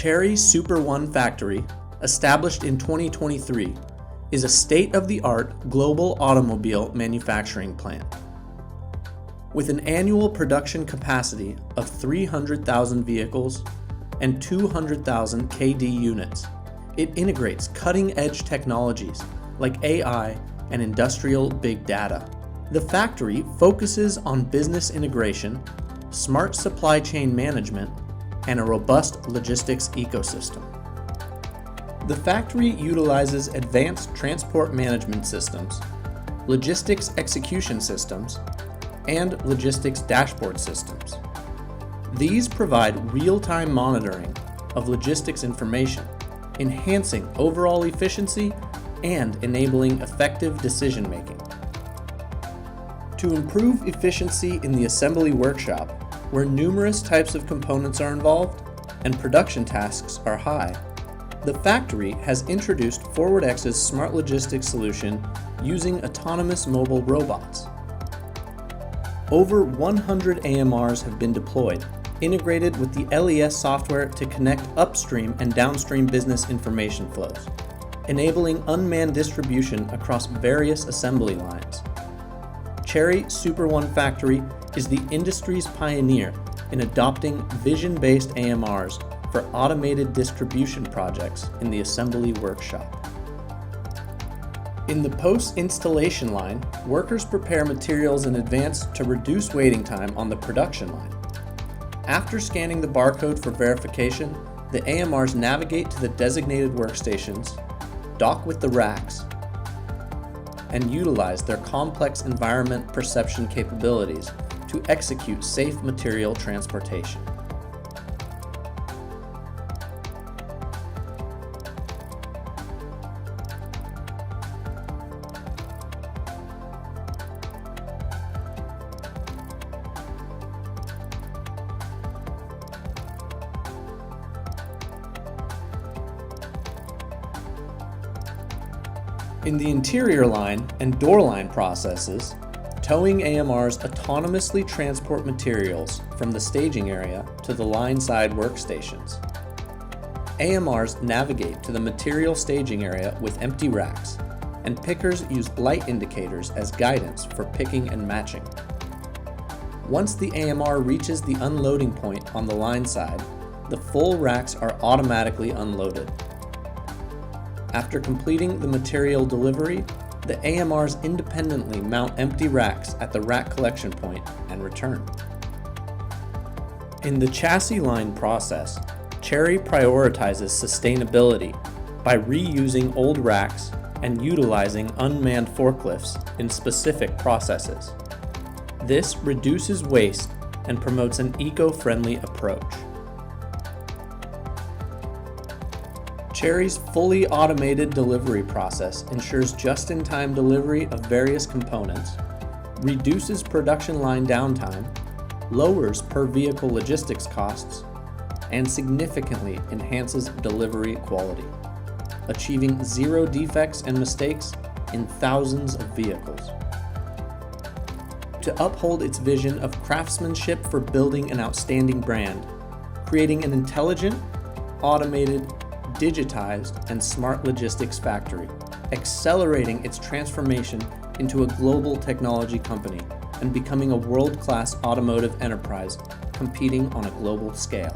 Chery Super One factory, established in 2023, is a state-of-the-art global automobile manufacturing plant. With an annual production capacity of 300,000 vehicles and 200,000 KD units, it integrates cutting-edge technologies like AI and industrial big data. The factory focuses on business integration, smart supply chain management, and a robust logistics ecosystem. The factory utilizes advanced transport management systems, logistics execution systems, and logistics dashboard systems. These provide real-time monitoring of logistics information, enhancing overall efficiency and enabling effective decision-making. To improve efficiency in the assembly workshop, where numerous types of components are involved and production tasks are high, the factory has introduced ForwardX's smart logistics solution using autonomous mobile robots. Over 100 AMRs have been deployed, integrated with the LES software to connect upstream and downstream business information flows, enabling unmanned distribution across various assembly lines. Chery Super One factory is the industry's pioneer in adopting vision-based AMRs for automated distribution projects in the assembly workshop. In the post-installation line, workers prepare materials in advance to reduce waiting time on the production line. After scanning the barcode for verification, the AMRs navigate to the designated workstations, dock with the racks, and utilize their complex environment perception capabilities to execute safe material transportation. In the interior line and door line processes, towing AMRs autonomously transport materials from the staging area to the line side workstations. AMRs navigate to the material staging area with empty racks, and pickers use light indicators as guidance for picking and matching. Once the AMR reaches the unloading point on the line side, the full racks are automatically unloaded. After completing the material delivery, the AMRs independently mount empty racks at the rack collection point and return. In the chassis line process, Chery prioritizes sustainability by reusing old racks and utilizing unmanned forklifts in specific processes. This reduces waste and promotes an eco-friendly approach. Chery's fully automated delivery process ensures just-in-time delivery of various components, reduces production line downtime, lowers per-vehicle logistics costs, and significantly enhances delivery quality, achieving zero defects and mistakes in thousands of vehicles. To uphold its vision of craftsmanship for building an outstanding brand, creating an intelligent, automated, digitized, and smart logistics factory, accelerating its transformation into a global technology company and becoming a world-class automotive enterprise competing on a global scale.